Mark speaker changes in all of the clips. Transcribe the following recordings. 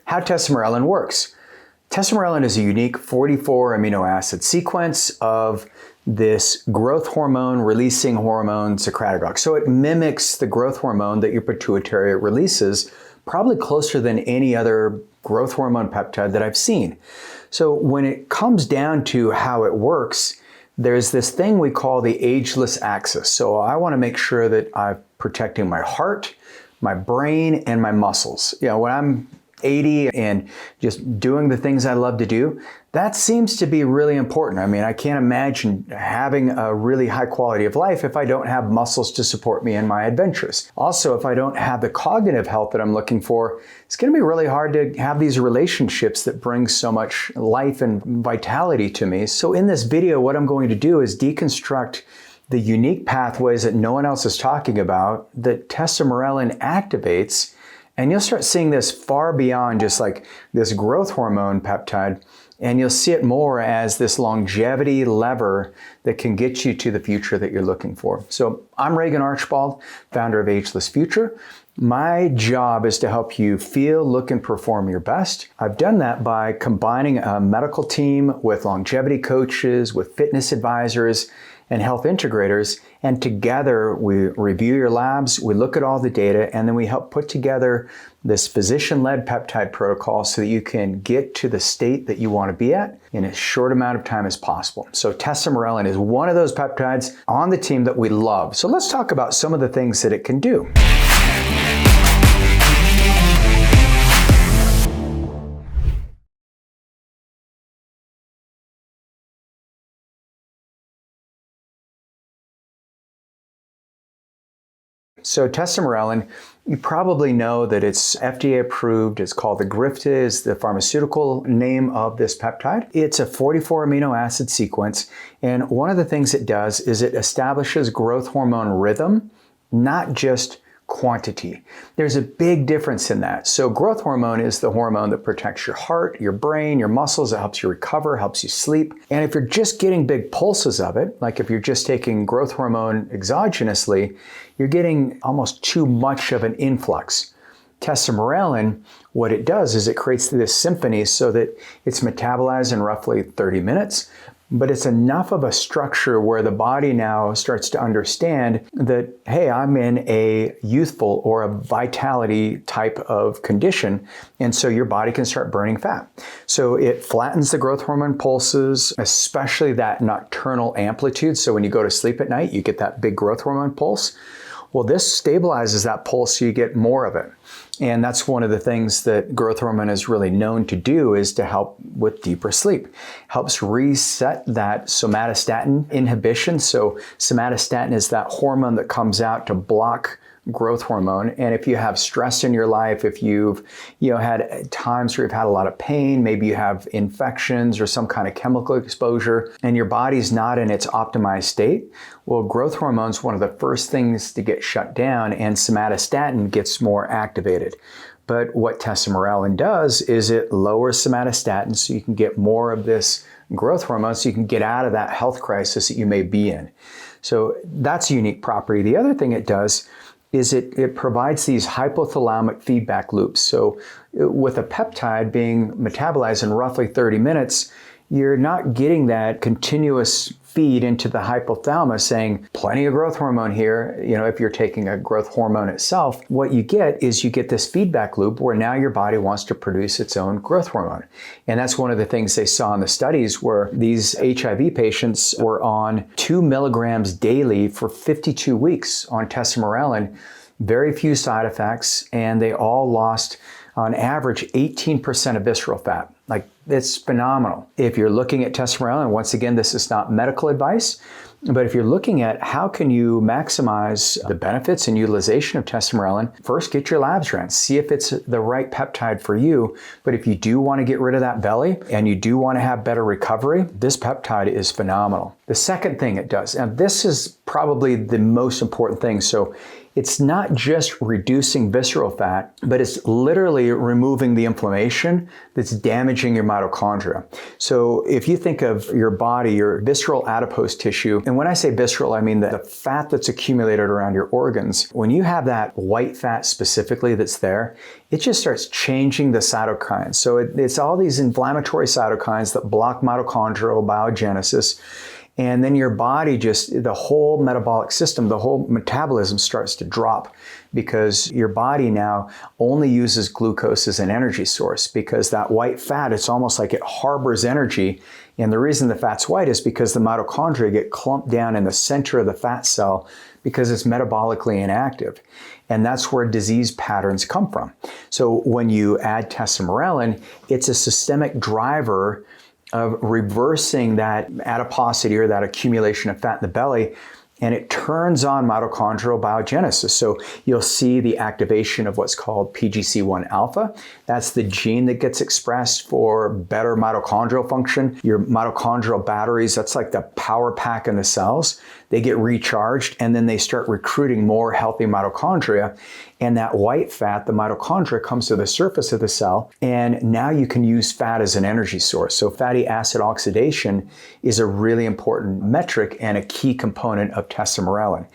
Speaker 1: how Tesamorelin works. Tesamorelin is a unique 44 amino acid sequence of this growth hormone releasing hormone secretagogue. So it mimics the growth hormone that your pituitary releases, probably closer than any other growth hormone peptide that I've seen. So when it comes down to how it works, there's this thing we call the ageless axis. So I want to make sure that I'm protecting my heart, my brain, and my muscles. You know, when I'm 80 and just doing the things I love to do, that seems to be really important. I mean, I can't imagine having a really high quality of life if I don't have muscles to support me in my adventures. Also, if I don't have the cognitive health that I'm looking for, it's going to be really hard to have these relationships that bring so much life and vitality to me. So in this video, what I'm going to do is deconstruct the unique pathways that no one else is talking about that Tesamorelin activates. And you'll start seeing this far beyond just like this growth hormone peptide, and you'll see it more as this longevity lever that can get you to the future that you're looking for. So I'm Reagan Archibald, founder of Ageless Future. My job is to help you feel, look, and perform your best. I've done that by combining a medical team with longevity coaches, with fitness advisors, and health integrators, and together we review your labs, we look at all the data, and then we help put together this physician-led peptide protocol so that you can get to the state that you want to be at in as short amount of time as possible. So Tesamorelin is one of those peptides on the team that we love. So let's talk about some of the things that it can do. So Tesamorelin, you probably know that it's FDA approved. It's called the Grifta, is the pharmaceutical name of this peptide. It's a 44 amino acid sequence. And one of the things it does is it establishes growth hormone rhythm, not just quantity. There's a big difference in that. So growth hormone is the hormone that protects your heart, your brain, your muscles. It helps you recover, helps you sleep. And if you're just getting big pulses of it, like if you're just taking growth hormone exogenously, you're getting almost too much of an influx. Tesamorelin, what it does is it creates this symphony so that it's metabolized in roughly 30 minutes, but it's enough of a structure where the body now starts to understand that, hey, I'm in a youthful or a vitality type of condition, and so your body can start burning fat. So it flattens the growth hormone pulses, especially that nocturnal amplitude. So when you go to sleep at night, you get that big growth hormone pulse. Well, this stabilizes that pulse so you get more of it. And that's one of the things that growth hormone is really known to do, is to help with deeper sleep. Helps reset that somatostatin inhibition. So somatostatin is that hormone that comes out to block growth hormone. And if you have stress in your life, if you've had times where you've had a lot of pain, maybe you have infections or some kind of chemical exposure, and your body's not in its optimized state, well, growth hormone is one of the first things to get shut down, and somatostatin gets more activated. But what Tesamorelin does is it lowers somatostatin so you can get more of this growth hormone so you can get out of that health crisis that you may be in. So that's a unique property. The other thing it does is it provides these hypothalamic feedback loops. So with a peptide being metabolized in roughly 30 minutes, you're not getting that continuous feed into the hypothalamus saying, plenty of growth hormone here. If you're taking a growth hormone itself, what you get is you get this feedback loop where now your body wants to produce its own growth hormone. And that's one of the things they saw in the studies, where these HIV patients were on 2 milligrams daily for 52 weeks on Tesamorelin, very few side effects, and they all lost on average 18% of visceral fat. Like, it's phenomenal. If you're looking at Tesamorelin, once again, this is not medical advice, but if you're looking at how can you maximize the benefits and utilization of Tesamorelin, first get your labs ran, see if it's the right peptide for you. But if you do want to get rid of that belly and you do want to have better recovery, this peptide is phenomenal. The second thing it does, and this is probably the most important thing, so it's not just reducing visceral fat, but it's literally removing the inflammation that's damaging your mitochondria. So if you think of your body, your visceral adipose tissue, and when I say visceral, I mean the fat that's accumulated around your organs, when you have that white fat specifically that's there, it just starts changing the cytokines. So it's all these inflammatory cytokines that block mitochondrial biogenesis. And then your body the whole metabolic system, the whole metabolism starts to drop because your body now only uses glucose as an energy source because that white fat, it's almost like it harbors energy. And the reason the fat's white is because the mitochondria get clumped down in the center of the fat cell because it's metabolically inactive. And that's where disease patterns come from. So when you add tesamorelin, it's a systemic driver of reversing that adiposity or that accumulation of fat in the belly, and it turns on mitochondrial biogenesis. So you'll see the activation of what's called PGC1 alpha. That's the gene that gets expressed for better mitochondrial function. Your mitochondrial batteries, that's like the power pack in the cells. They get recharged and then they start recruiting more healthy mitochondria. And that white fat, the mitochondria, comes to the surface of the cell, and now you can use fat as an energy source. So fatty acid oxidation is a really important metric and a key component of tesamorelin.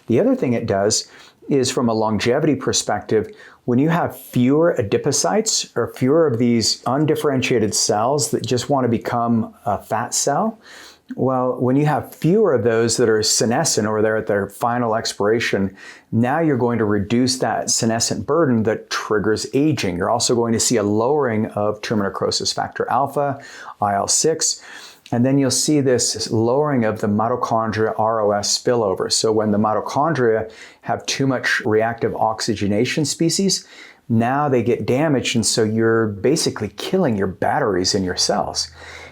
Speaker 1: The other thing it does is, from a longevity perspective, when you have fewer adipocytes or fewer of these undifferentiated cells that just want to become a fat cell, well, when you have fewer of those that are senescent or they're at their final expiration, now you're going to reduce that senescent burden that triggers aging. You're also going to see a lowering of tumor necrosis factor alpha, IL-6, and then you'll see this lowering of the mitochondria ROS spillover. So when the mitochondria have too much reactive oxygenation species, now they get damaged, and so you're basically killing your batteries in your cells.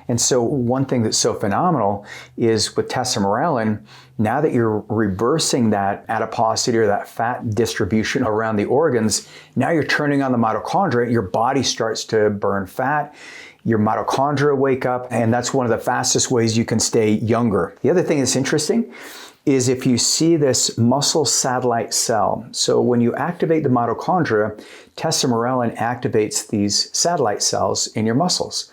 Speaker 1: And so one thing that's so phenomenal is with tesamorelin, now that you're reversing that adiposity or that fat distribution around the organs, now you're turning on the mitochondria, your body starts to burn fat, your mitochondria wake up, and that's one of the fastest ways you can stay younger. The other thing that's interesting is if you see this muscle satellite cell. So when you activate the mitochondria, tesamorelin activates these satellite cells in your muscles.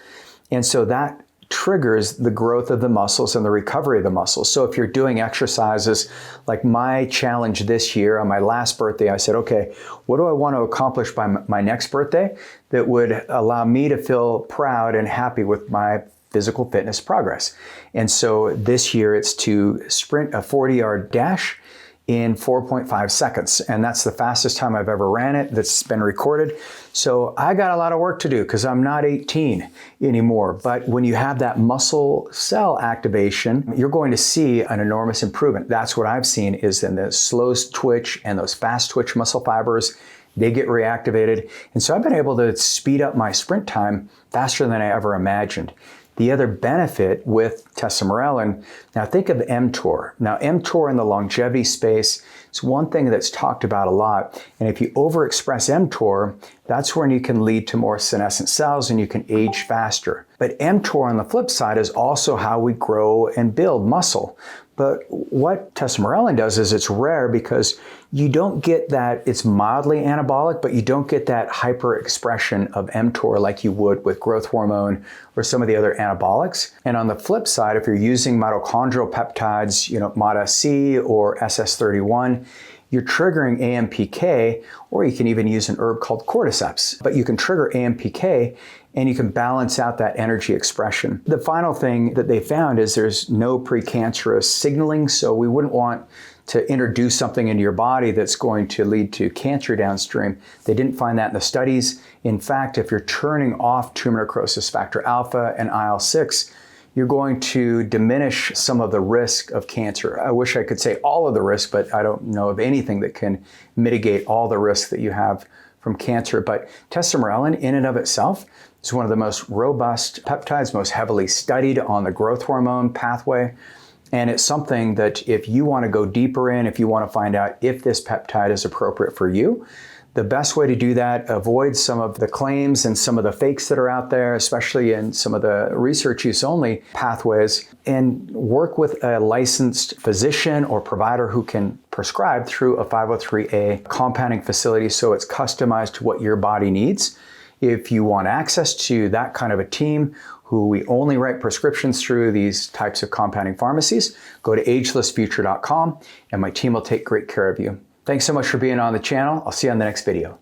Speaker 1: And so that triggers the growth of the muscles and the recovery of the muscles. So if you're doing exercises, like my challenge this year on my last birthday, I said, okay, what do I want to accomplish by my next birthday that would allow me to feel proud and happy with my physical fitness progress? And so this year it's to sprint a 40-yard dash in 4.5 seconds. And that's the fastest time I've ever ran it that's been recorded. So I got a lot of work to do because I'm not 18 anymore. But when you have that muscle cell activation, you're going to see an enormous improvement. That's what I've seen is in the slow twitch and those fast twitch muscle fibers, they get reactivated. And so I've been able to speed up my sprint time faster than I ever imagined. The other benefit with tesamorelin, now think of mTOR. Now mTOR in the longevity space, it's one thing that's talked about a lot. And if you overexpress mTOR, that's when you can lead to more senescent cells and you can age faster. But mTOR on the flip side is also how we grow and build muscle. But what tesamorelin does is it's rare because you don't get that, it's mildly anabolic, but you don't get that hyper expression of mTOR like you would with growth hormone or some of the other anabolics. And on the flip side, if you're using mitochondrial peptides, MATA-C or SS31, you're triggering AMPK, or you can even use an herb called cordyceps. But you can trigger AMPK and you can balance out that energy expression. The final thing that they found is there's no precancerous signaling, so we wouldn't want to introduce something into your body that's going to lead to cancer downstream. They didn't find that in the studies. In fact, if you're turning off tumor necrosis factor alpha and IL-6, you're going to diminish some of the risk of cancer. I wish I could say all of the risk, but I don't know of anything that can mitigate all the risk that you have from cancer. But tesamorelin in and of itself is one of the most robust peptides, most heavily studied on the growth hormone pathway. And it's something that if you want to go deeper in, if you want to find out if this peptide is appropriate for you, The best way to do that, avoid some of the claims and some of the fakes that are out there, especially in some of the research use only pathways, and work with a licensed physician or provider who can prescribe through a 503A compounding facility so it's customized to what your body needs. If you want access to that kind of a team who we only write prescriptions through these types of compounding pharmacies, go to agelessfuture.com and my team will take great care of you. Thanks so much for being on the channel. I'll see you on the next video.